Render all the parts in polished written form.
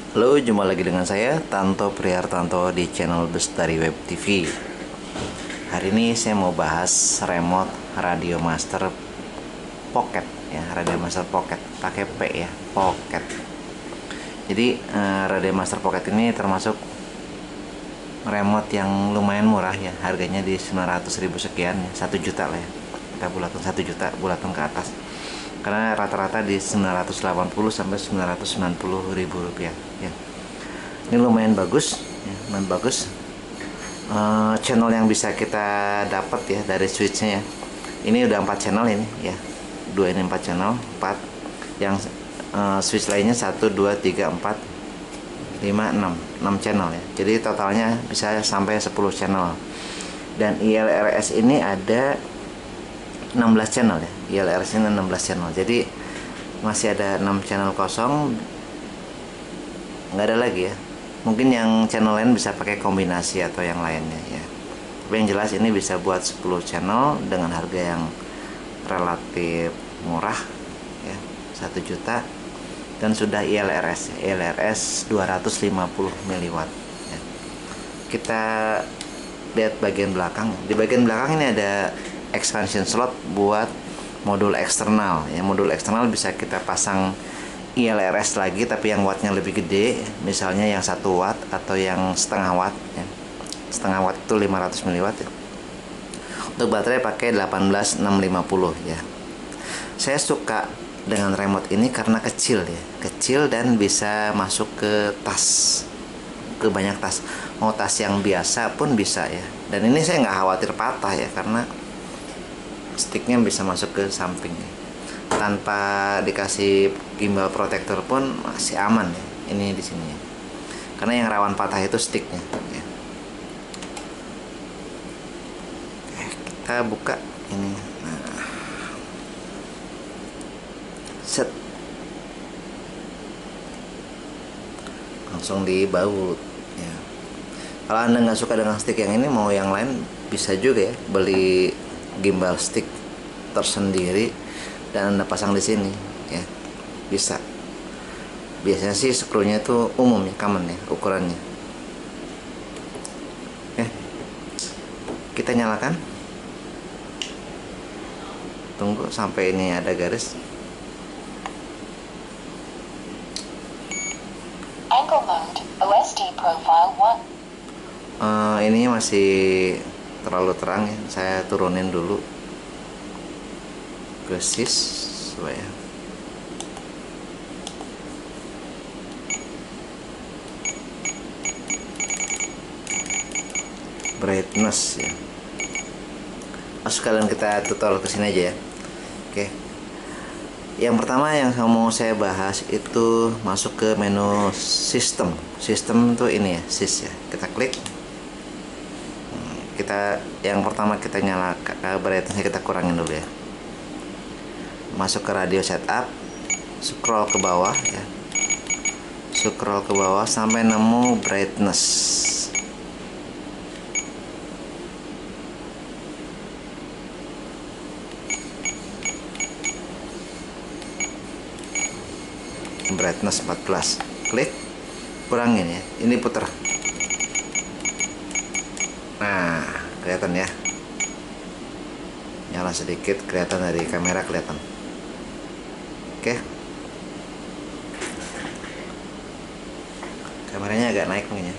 Halo, jumpa lagi dengan saya Tanto Prihartanto di channel Bestari Web TV. Hari ini saya mau bahas remote Radio Master Pocket ya, Radio Master Pocket pakai P ya, Pocket. Jadi Radio Master Pocket ini termasuk remote yang lumayan murah ya, harganya di 900.000 sekian ya, 1 juta lah ya. Kita bulatkan 1 juta, bulatkan ke atas. Karena rata-rata di 980 sampai 990 ribu rupiah ya. Ini lumayan bagus ya, lumayan bagus. Channel yang bisa kita dapat ya dari switchnya ya, ini udah 4 channel ini ya, 2 ini 4 channel, 4 yang switch lainnya 1, 2, 3, 4, 5, 6 channel ya. Jadi totalnya bisa sampai 10 channel. Dan ILRS ini ada 16 channel ya, ILRS ini 16 channel. Jadi masih ada 6 channel kosong, nggak ada lagi ya. Mungkin yang channel lain bisa pakai kombinasi atau yang lainnya ya. Tapi yang jelas ini bisa buat 10 channel dengan harga yang relatif murah ya, 1 juta, dan sudah ILRS 250 mW ya. Kita lihat bagian belakang. Di bagian belakang ini ada expansion slot buat modul eksternal ya. Modul eksternal bisa kita pasang ILRS lagi tapi yang wattnya lebih gede, misalnya yang 1 watt atau yang setengah watt ya. Setengah watt itu 500 mW ya. Untuk baterai pakai 18650 ya. Saya suka dengan remote ini karena kecil ya, kecil dan bisa masuk ke tas, ke banyak tas. Mau tas yang biasa pun bisa ya. Dan ini saya nggak khawatir patah ya, karena sticknya bisa masuk ke samping ya. Tanpa dikasih gimbal protector pun masih aman ya, ini di sini ya. Karena yang rawan patah itu sticknya ya. Kita buka ini. Nah, set, langsung dibaut ya. Kalau Anda nggak suka dengan stick yang ini, mau yang lain bisa juga ya, beli gimbal stick tersendiri dan Anda pasang di sini ya, bisa. Biasanya sih skrunya itu umum ya, common ya ukurannya. Kita nyalakan, tunggu sampai ini ada garis. Angle mode, OSD profile 1. Ini masih terlalu terang ya, saya turunin dulu ke sis supaya brightness ya. Sekalian kita tutorial ke sini aja ya. Oke. Yang pertama yang mau saya bahas itu masuk ke menu sistem. Sistem tuh ini ya, sis ya. Kita klik. Yang pertama kita nyalakan brightness-nya, kita kurangin dulu ya. Masuk ke radio setup, scroll ke bawah ya. Scroll ke bawah sampai nemu brightness. Brightness 14, klik, kurangin ya, ini putar. Nah, kelihatan ya, nyala sedikit, kelihatan dari kamera, kelihatan. Oke, kameranya agak naik mungkin ya.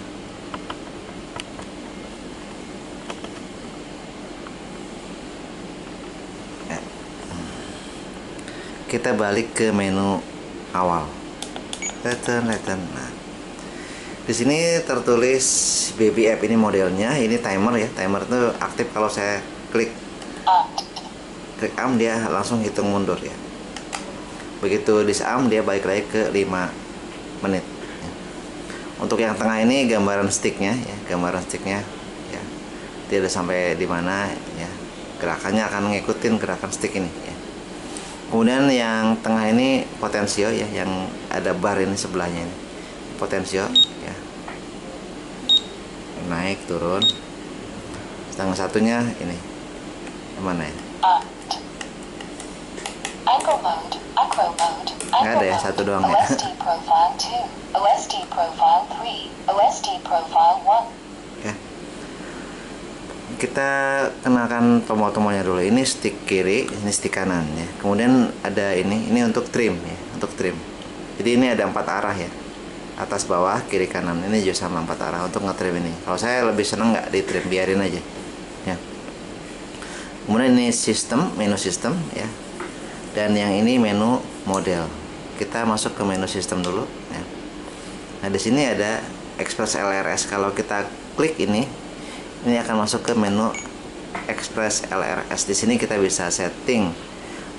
Kita balik ke menu awal. Return. Nah, di sini tertulis baby app, ini modelnya, ini timer ya. Timer itu aktif kalau saya klik am, dia langsung hitung mundur ya. Begitu disam, dia balik lagi ke 5 menit ya. Untuk yang tengah ini gambaran sticknya ya, gambaran sticknya ya, dia udah sampai di mana ya. Gerakannya akan ngikutin gerakan stick ini ya. Kemudian yang tengah ini potensio ya, yang ada bar ini sebelahnya ini potensio ya, naik turun. Setengah satunya ini yang mana ya? Angle mode, acro mode, Nggak ada ya, satu doang ya. OSD profile 2, OSD profile kita kenalkan tombol-tombolnya dulu. Ini stick kiri, ini stick kanan ya. Kemudian ada ini untuk trim ya, untuk trim. Jadi ini ada 4 arah ya, atas bawah kiri kanan. Ini juga sama 4 arah untuk ngetrim ini. Kalau saya lebih seneng nggak di trim, biarin aja ya. Kemudian ini sistem, menu sistem ya, dan yang ini menu model. Kita masuk ke menu sistem dulu ya. Nah di sini ada Express LRS. Kalau kita klik ini akan masuk ke menu Express LRS. Di sini kita bisa setting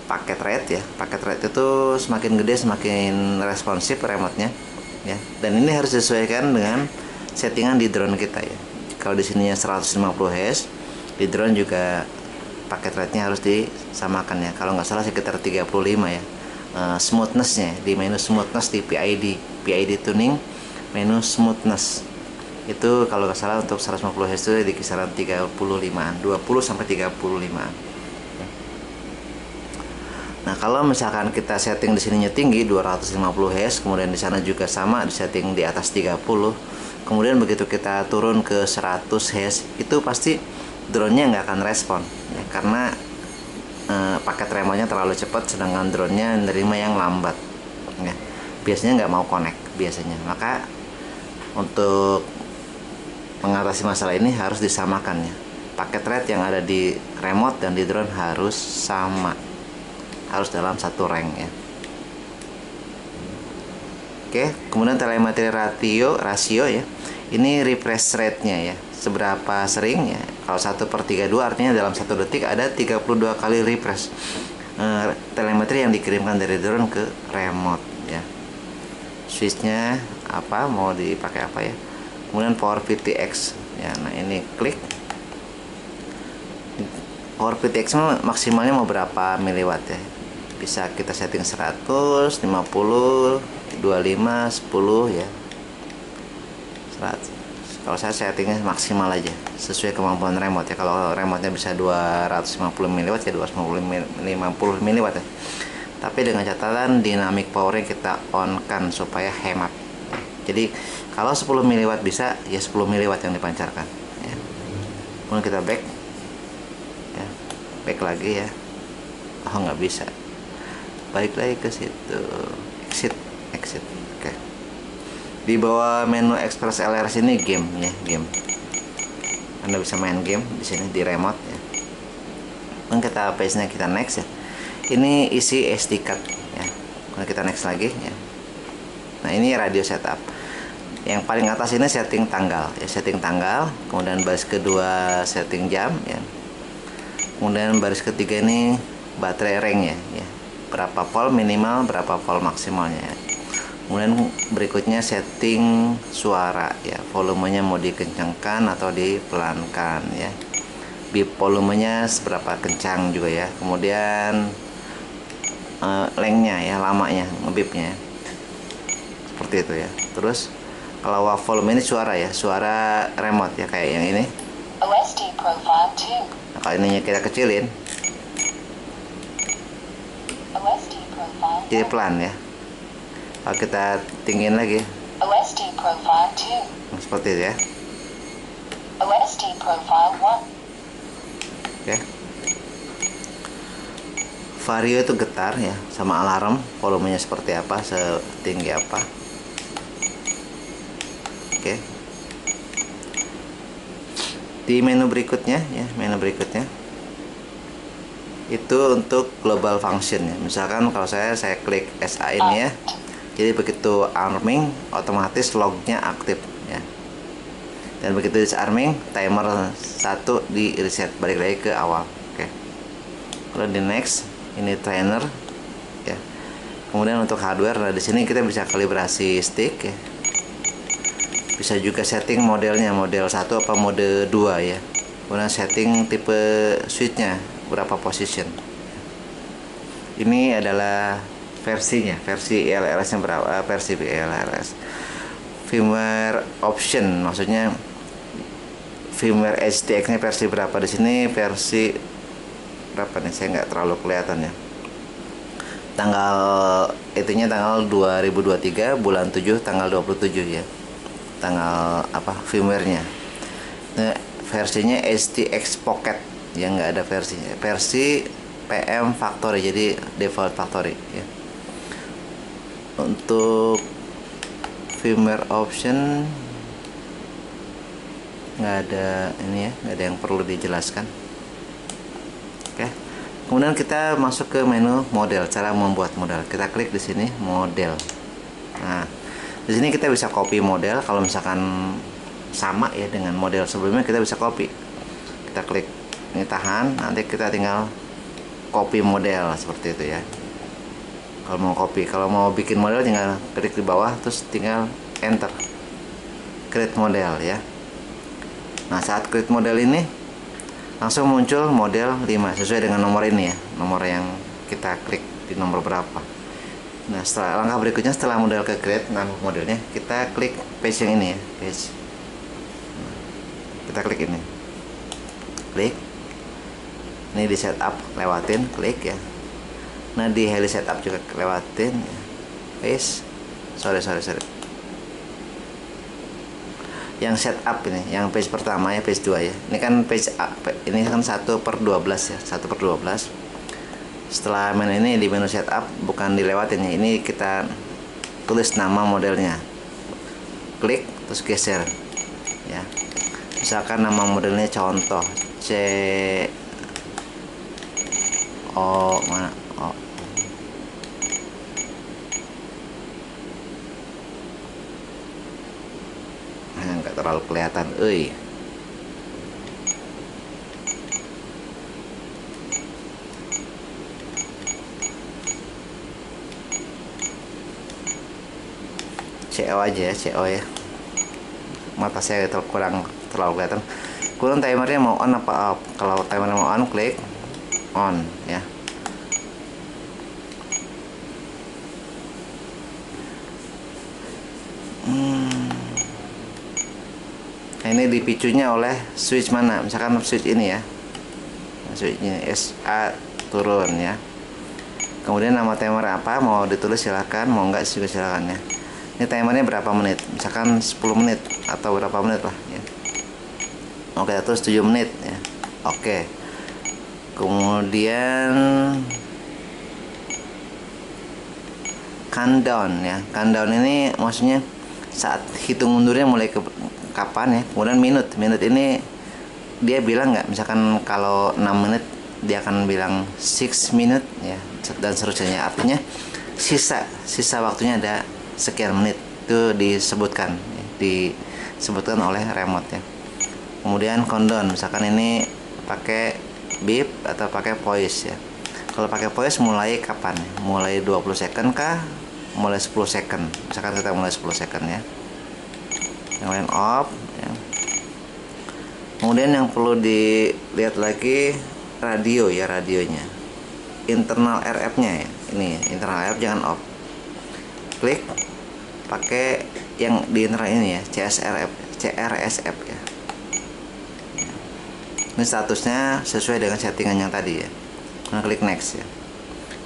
paket rate ya. Paket rate itu semakin gede semakin responsif remote-nya ya. Dan ini harus disesuaikan dengan settingan di drone kita ya. Kalau di sininya 150 Hz, di drone juga paket rate-nya harus disamakan ya. Kalau nggak salah sekitar 35 ya. Smoothness-nya di menu smoothness di PID tuning, menu smoothness itu kalau nggak salah untuk 150 Hz itu di kisaran 35an, 20 sampai 35an. Nah kalau misalkan kita setting di sininya tinggi 250 Hz, kemudian di sana juga sama di setting di atas 30, kemudian begitu kita turun ke 100 Hz itu pasti drone-nya nggak akan respon ya, karena paket remote-nya terlalu cepat, sedangkan drone-nya menerima yang lambat ya. Biasanya nggak mau connect biasanya. Maka untuk mengatasi masalah ini harus disamakan ya. Paket rate yang ada di remote dan di drone harus sama, harus dalam satu rank ya. Oke, kemudian telemetri rasio ya. Ini refresh rate-nya ya, seberapa sering ya. Kalau 1/32 artinya dalam 1 detik ada 32 kali refresh telemetri yang dikirimkan dari drone ke remote ya. Switchnya apa, mau dipakai apa ya. Kemudian power PTX ya. Nah ini klik power PTX maksimalnya mau berapa miliwatt ya. Bisa kita setting 100, 50, 25, 10 ya. 100. Kalau saya settingnya maksimal aja sesuai kemampuan remote ya. Kalau remote-nya bisa 250 mW ya 250 mW ya. Tapi dengan catatan dynamic power-nya kita on kan supaya hemat. Jadi kalau 10 mW bisa ya 10 mW yang dipancarkan ya. Kemudian kita back ya, back lagi ya. Oh nggak bisa, balik lagi ke situ, exit. Oke. Di bawah menu Express LRS ini game ya, game. Anda bisa main game di sini di remote ya. Kemudian kita paste-nya kita next ya. Ini isi SD card ya. Kemudian kita next lagi ya. Nah ini radio setup. Yang paling atas ini setting tanggal ya, setting tanggal. Kemudian baris kedua setting jam ya. Kemudian baris ketiga ini baterai rank ya, berapa volt minimal, berapa volt maksimalnya ya. Kemudian berikutnya setting suara ya, volumenya mau dikencangkan atau dipelankan ya. Bip volumenya seberapa kencang juga ya. Kemudian lengthnya ya, lamanya ngebipnya seperti itu ya. Terus kalau volume ini suara ya, suara remote ya, kayak yang ini. OSD profile 2. Nah, kalau ininya kita kecilin OSD profile jadi pelan ya. Kalau kita tinggiin lagi OSD profile 2. seperti itu ya. OSD profile 1. Oke. Vario itu getar ya, sama alarm, volumenya seperti apa, setinggi apa. Oke. Di menu berikutnya ya, menu berikutnya itu untuk global function ya. Misalkan kalau saya klik SA ini ya. Jadi begitu arming otomatis lognya aktif ya. Dan begitu disarming timer 1 di reset, balik lagi ke awal. Oke. Kalau di next ini trainer ya. Kemudian untuk hardware, nah di sini kita bisa kalibrasi stick ya. Bisa juga setting modelnya, model 1 apa mode 2 ya. Kemudian setting tipe switchnya berapa position. Ini adalah versinya, versi LRS nya berapa, versi LRS firmware option, maksudnya firmware HTX nya versi berapa. Di sini versi berapa nih, saya nggak terlalu kelihatan ya. Tanggal itunya tanggal 2023 bulan 7 tanggal 27 ya, tanggal apa firmware nya. Nah, versinya HTX Pocket yang nggak ada versi PM Factory, jadi default Factory ya. Untuk firmware option nggak ada ini ya, nggak ada yang perlu dijelaskan. Oke, kemudian kita masuk ke menu model, cara membuat model. Kita klik di sini model. Nah, di sini kita bisa copy model. Kalau misalkan sama ya dengan model sebelumnya, kita bisa copy. Kita klik ini, tahan, nanti kita tinggal copy model seperti itu ya. Kalau mau copy, kalau mau bikin model tinggal klik di bawah, terus tinggal enter create model ya. Nah, saat create model ini langsung muncul model 5 sesuai dengan nomor ini ya, nomor yang kita klik di nomor berapa. Nah, setelah langkah berikutnya, setelah model ke create, nama modelnya, kita klik page yang ini ya, page. Nah, kita klik ini, klik ini di setup, lewatin, klik ya. Nah, di heli setup juga lewatin ya. Page, sorry yang setup ini, yang page pertama ya, page 2 ya. Ini kan page ini kan 1/12 ya, 1/12. Setelah menu ini, di menu setup bukan dilewatin ya, ini kita tulis nama modelnya, klik terus geser ya. Misalkan nama modelnya contoh mana nggak terlalu kelihatan, CO aja ya, CO ya, mata saya kurang terlalu kelihatan. Kemudian timernya mau on apa off. Kalau timernya mau on, klik on ya. Nah, ini dipicunya oleh switch mana, misalkan switch ini ya, switch ini SA turun ya. Kemudian nama timer apa, mau ditulis silahkan, mau enggak juga silahkan ya. Ini timernya berapa menit, misalkan 10 menit atau berapa menit lah ya. Oke, terus 7 menit ya. Oke, kemudian countdown ya. Countdown ini maksudnya saat hitung mundurnya mulai ke kapan ya. Kemudian minute ini dia bilang nggak, misalkan kalau 6 menit dia akan bilang 6 minute ya, dan seterusnya. Artinya sisa waktunya ada sekian menit, itu disebutkan oleh remote ya. Kemudian countdown, misalkan ini pakai beep atau pakai voice ya. Kalau pakai voice mulai kapan? Mulai 20 second kah? Mulai 10 second. Misalkan kita mulai 10 second ya. Yang lain off ya. Kemudian yang perlu dilihat lagi radio ya, radionya. Internal RF-nya ya. Ini internal RF jangan off. Klik pakai yang di internal ini ya, CRSF ya. Ini statusnya sesuai dengan settingan yang tadi ya. Nah, klik next ya.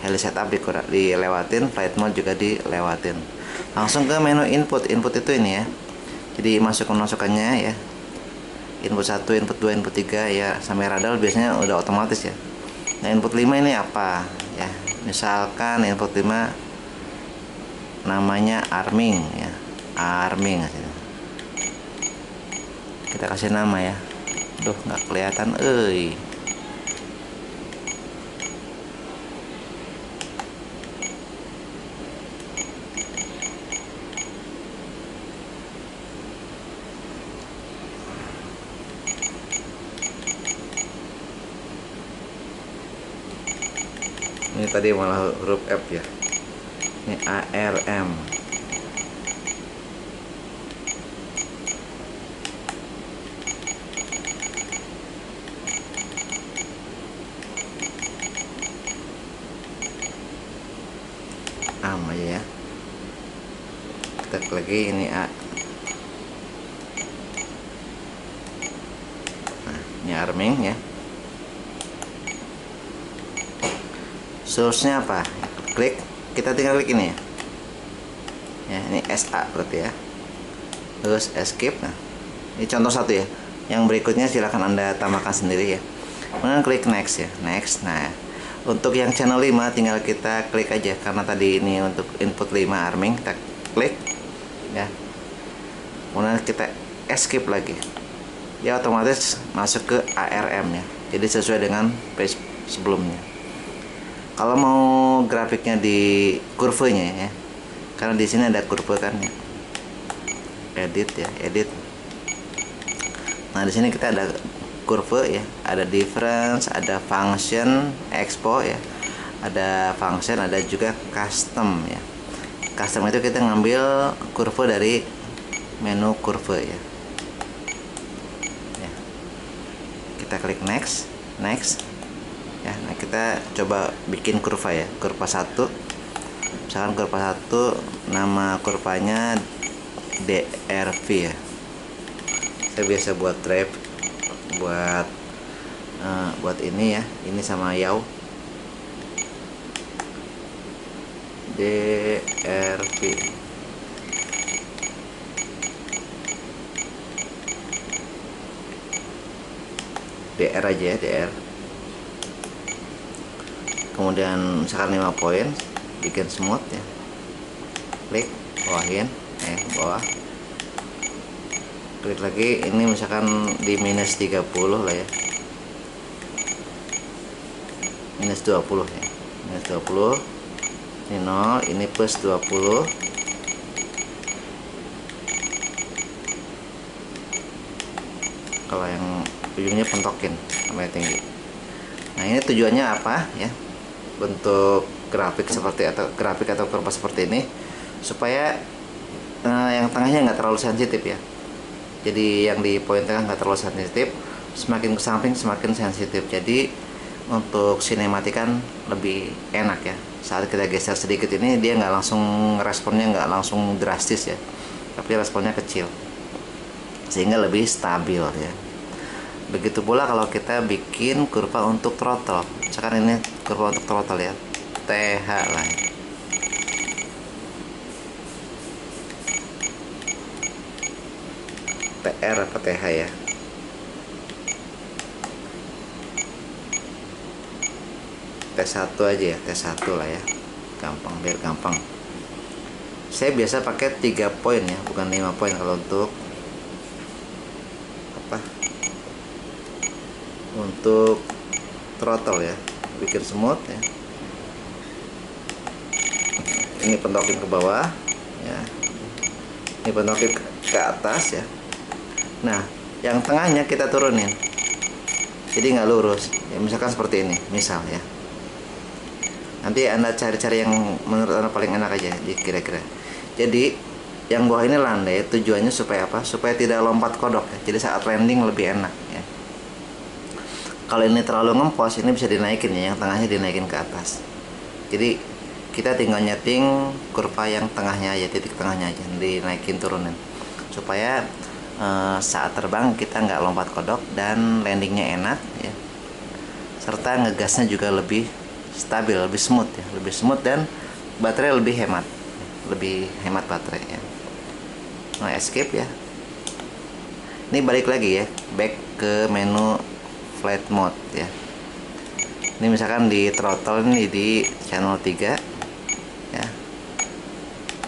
Heli setup dilewatin, flight mode juga dilewatin. Langsung ke menu input. Input itu ini ya. Jadi masukannya ya. Input 1, input 2, input 3 ya, sampai radar biasanya udah otomatis ya. Nah, input 5 ini apa ya? Misalkan input 5 namanya arming ya. Arming. Kita kasih nama ya. Duh, nggak kelihatan, Ini tadi malah huruf F ya. Ini ARM. Aja ya. Kita klik lagi, ini A. Nah, ini arming ya. Source-nya apa? Klik, kita tinggal klik ini ya. Ya, ini SA berarti ya. Terus escape. Nah, ini contoh satu ya. Yang berikutnya silahkan Anda tambahkan sendiri ya. Kemudian klik next ya, next. Nah, untuk yang channel 5 tinggal kita klik aja, karena tadi ini untuk input 5 arming, kita klik ya. Kemudian kita escape lagi. Ya otomatis masuk ke ARM ya. Jadi sesuai dengan page sebelumnya. Kalau mau grafiknya di kurvanya ya, karena di sini ada kurva kan ya. Edit ya, edit. Nah di sini kita ada kurva ya, ada difference, ada function, expo ya, ada function, ada juga custom ya. Custom itu kita ngambil kurva dari menu kurva ya. Kita klik next, next ya. Nah kita coba bikin kurva ya, kurva 1. Misalkan kurva 1 nama kurvanya DRV ya. Saya biasa buat trap, buat ini ya, ini sama yaw, DRV. DR aja ya, DR. Kemudian misalkan 5 poin, bikin smooth ya. Klik, bawahin, bawah. Klik lagi, ini misalkan di minus 30 lah ya. Minus 20 ya. Minus 20. Ini 0, ini plus 20. Kalau yang ujungnya pentokin sampai tinggi. Nah ini tujuannya apa ya, bentuk grafik seperti atau kurva seperti ini supaya yang tengahnya nggak terlalu sensitif ya. Jadi yang di poin tengah nggak terlalu sensitif, semakin ke samping semakin sensitif. Jadi untuk sinematikan lebih enak ya. Saat kita geser sedikit ini dia nggak langsung responnya, nggak langsung drastis ya, tapi responnya kecil sehingga lebih stabil ya. Begitu pula kalau kita bikin kurva untuk throttle. Misalkan ini kurva untuk throttle ya, TH lah ya. TR apa TH ya. T1 aja ya, T1 lah ya. Gampang, biar gampang. Saya biasa pakai 3 poin ya, bukan 5 poin kalau untuk apa? Untuk throttle ya, bikin smooth ya. Ini pentokin ke bawah ya. Ini pentokin ke atas ya. Nah, yang tengahnya kita turunin. Jadi nggak lurus. Ya, misalkan seperti ini, misal ya. Nanti Anda cari-cari yang menurut Anda paling enak aja, kira-kira. Jadi yang bawah ini landai, tujuannya supaya apa? Supaya tidak lompat kodok ya. Jadi saat landing lebih enak ya. Kalau ini terlalu ngempos, ini bisa dinaikin ya, yang tengahnya dinaikin ke atas. Jadi kita tinggal nyeting kurva yang tengahnya aja, titik tengahnya aja, dinaikin turunin supaya saat terbang kita nggak lompat kodok dan landingnya enak ya, serta ngegasnya juga lebih stabil, lebih smooth ya, lebih smooth dan baterai lebih hemat baterai ya. Nah escape ya. Ini balik lagi ya, back ke menu flight mode ya. Ini misalkan di throttle ini di channel 3 ya,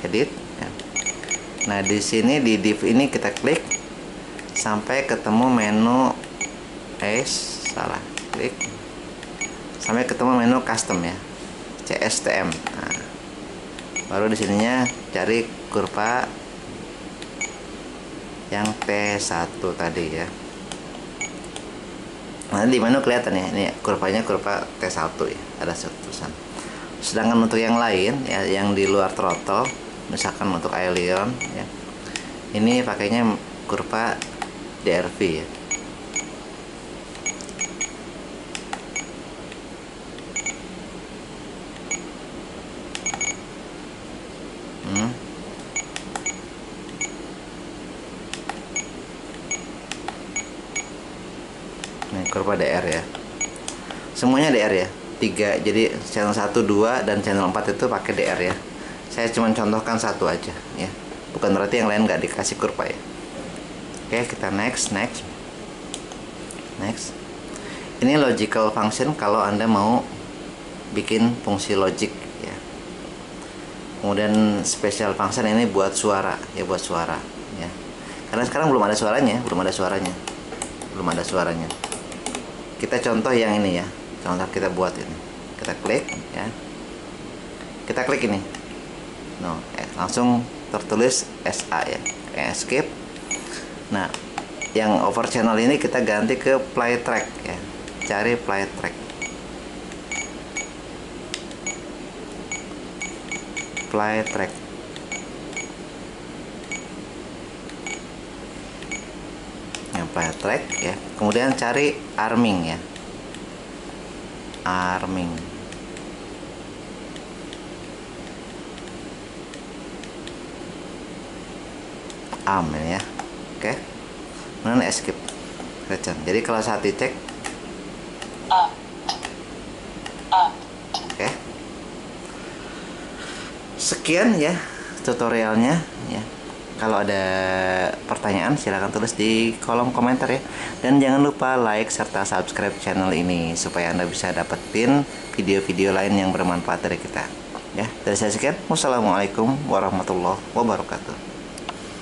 edit ya. Nah di sini di div ini kita klik sampai ketemu menu klik sampai ketemu menu custom ya, CSTM. Nah, baru di sininya cari kurva yang T1 tadi ya. Nah di menu kelihatan ya, ini kurvanya kurva T1 ya, ada tulisan. Sedangkan untuk yang lain ya, yang di luar throttle, misalkan untuk aileron ya, ini pakainya kurva DRV ya. Ini kurva DR ya. Semuanya DR ya. 3. Jadi channel 1, 2 dan channel 4 itu pakai DR ya. Saya cuma contohkan satu aja ya. Bukan berarti yang lain nggak dikasih kurva ya. Oke, kita next. Next. Ini logical function kalau Anda mau bikin fungsi logic ya. Kemudian special function ini buat suara ya, buat suara ya. Karena sekarang belum ada suaranya. Kita contoh yang ini ya. Contoh kita buat ini. Kita klik ya. Kita klik ini. No, langsung tertulis SA ya. Escape. Nah, yang over channel ini kita ganti ke play track ya. Cari play track. Play track. Play track ya. Kemudian cari arming ya. Arming. Ya. Oke. Kemudian escape. Jadi kalau saat dicek oke. Sekian ya tutorialnya ya. Kalau ada pertanyaan silahkan tulis di kolom komentar ya. Dan jangan lupa like serta subscribe channel ini supaya Anda bisa dapetin video-video lain yang bermanfaat dari kita. Ya, dari saya sekian. Wassalamualaikum warahmatullahi wabarakatuh.